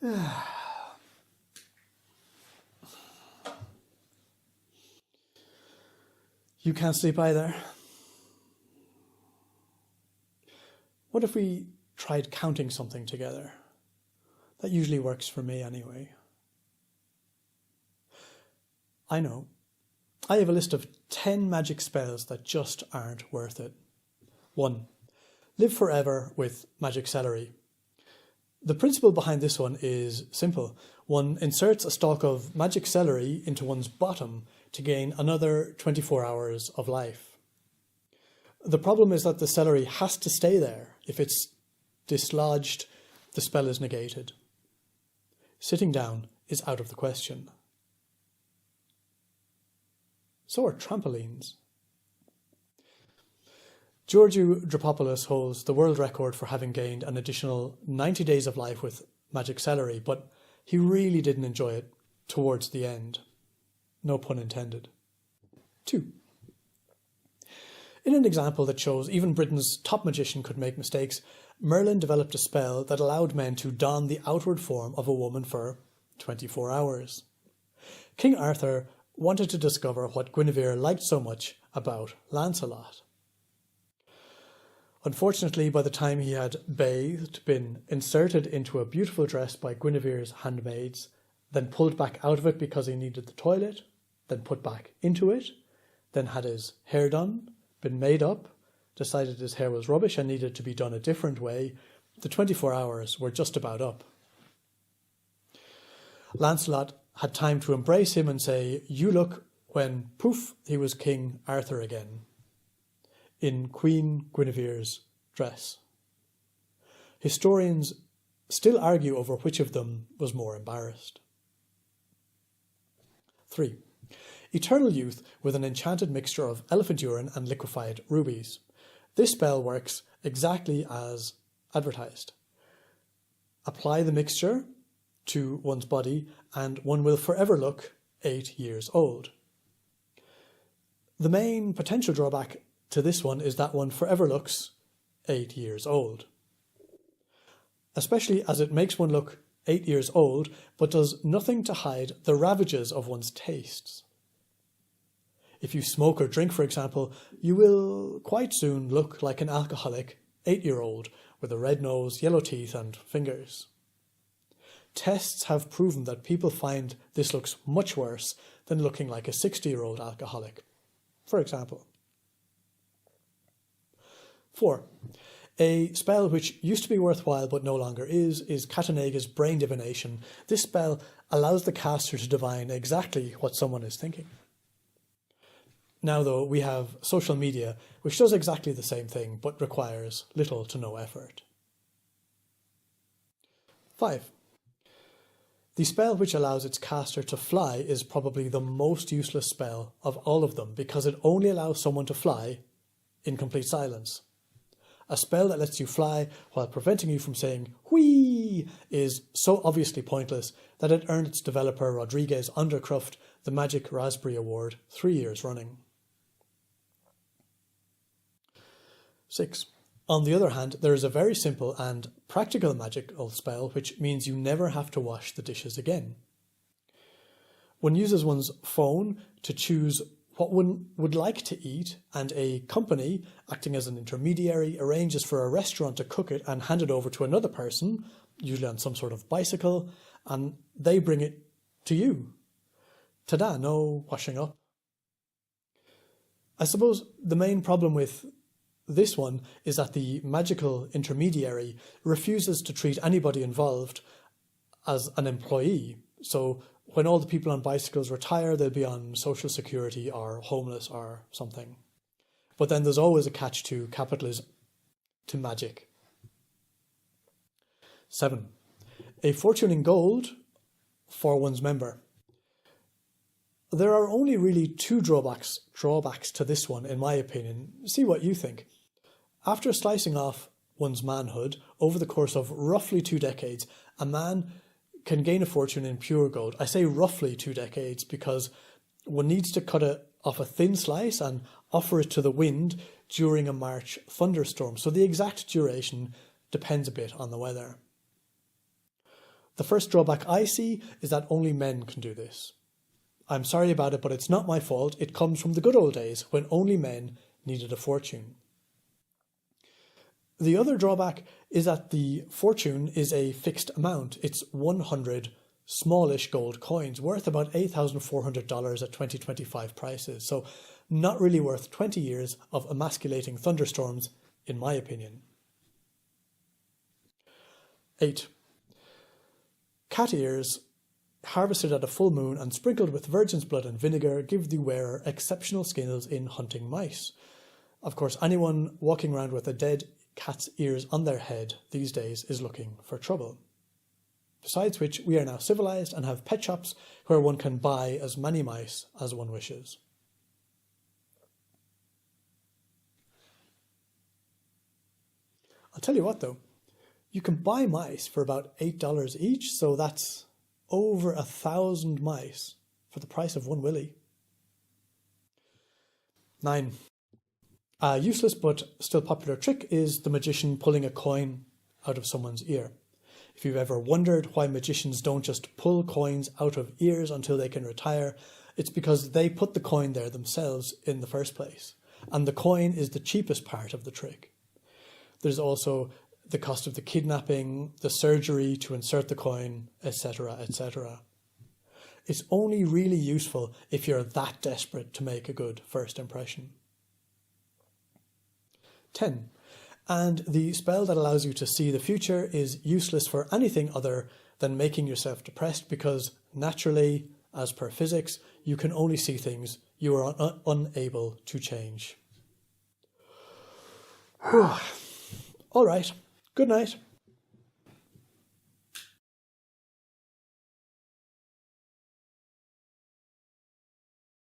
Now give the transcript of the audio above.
You can't sleep either. What if we tried counting something together? That usually works for me anyway. I know. I have a list of 10 magic spells that just aren't worth it. 1. Live forever with magic celery. The principle behind this one is simple. One inserts a stalk of magic celery into one's bottom to gain another 24 hours of life. The problem is that the celery has to stay there. If it's dislodged, the spell is negated. Sitting down is out of the question. So are trampolines. Giorgiu Dropopulos holds the world record for having gained an additional 90 days of life with magic celery, but he really didn't enjoy it towards the end. No pun intended. 2. In an example that shows even Britain's top magician could make mistakes, Merlin developed a spell that allowed men to don the outward form of a woman for 24 hours. King Arthur wanted to discover what Guinevere liked so much about Lancelot. Unfortunately, by the time he had bathed, been inserted into a beautiful dress by Guinevere's handmaids, then pulled back out of it because he needed the toilet, then put back into it, then had his hair done, been made up, decided his hair was rubbish and needed to be done a different way, the 24 hours were just about up. Lancelot had time to embrace him and say, "You look," when, poof, he was King Arthur again, in Queen Guinevere's dress. Historians still argue over which of them was more embarrassed. 3. Eternal youth with an enchanted mixture of elephant urine and liquefied rubies. This spell works exactly as advertised. Apply the mixture to one's body and one will forever look 8 years old. The main potential drawback to this one is that one forever looks 8 years old. Especially as it makes one look 8 years old, but does nothing to hide the ravages of one's tastes. If you smoke or drink, for example, you will quite soon look like an alcoholic 8-year-old with a red nose, yellow teeth and fingers. Tests have proven that people find this looks much worse than looking like a 60-year-old alcoholic, for example. 4. A spell which used to be worthwhile but no longer is Katanaga's Brain Divination. This spell allows the caster to divine exactly what someone is thinking. Now, though, we have social media, which does exactly the same thing, but requires little to no effort. 5. The spell which allows its caster to fly is probably the most useless spell of all of them, because it only allows someone to fly in complete silence. A spell that lets you fly while preventing you from saying "whee" is so obviously pointless that it earned its developer Rodriguez Undercroft the Magic Raspberry Award 3 years running. 6. On the other hand, there is a very simple and practical magical spell which means you never have to wash the dishes again. One uses one's phone to choose what one would like to eat, and a company, acting as an intermediary, arranges for a restaurant to cook it and hand it over to another person, usually on some sort of bicycle, and they bring it to you. Ta-da, no washing up. I suppose the main problem with this one is that the magical intermediary refuses to treat anybody involved as an employee. So when all the people on bicycles retire, they'll be on social security or homeless or something. But then there's always a catch to capitalism, to magic. 7. A fortune in gold for one's member. There are only really 2 drawbacks to this one, in my opinion. See what you think. After slicing off one's manhood over the course of roughly 2 decades, a man can gain a fortune in pure gold. I say roughly 2 decades because one needs to cut it off a thin slice and offer it to the wind during a March thunderstorm. So the exact duration depends a bit on the weather. The first drawback I see is that only men can do this. I'm sorry about it, but it's not my fault. It comes from the good old days when only men needed a fortune. The other drawback is that the fortune is a fixed amount. It's 100 smallish gold coins worth about $8,400 at 2025 prices. So not really worth 20 years of emasculating thunderstorms, in my opinion. 8. Cat ears harvested at a full moon and sprinkled with virgin's blood and vinegar give the wearer exceptional skills in hunting mice. Of course, anyone walking around with a dead cat's ears on their head these days is looking for trouble. Besides which, we are now civilized and have pet shops where one can buy as many mice as one wishes. I'll tell you what though, you can buy mice for about $8 each, so that's over 1,000 mice for the price of one willy. 9. A useless but still popular trick is the magician pulling a coin out of someone's ear. If you've ever wondered why magicians don't just pull coins out of ears until they can retire, it's because they put the coin there themselves in the first place. And the coin is the cheapest part of the trick. There's also the cost of the kidnapping, the surgery to insert the coin, etc., etc. It's only really useful if you're that desperate to make a good first impression. 10. And the spell that allows you to see the future is useless for anything other than making yourself depressed because naturally, as per physics, you can only see things you are unable to change. All right. Good night.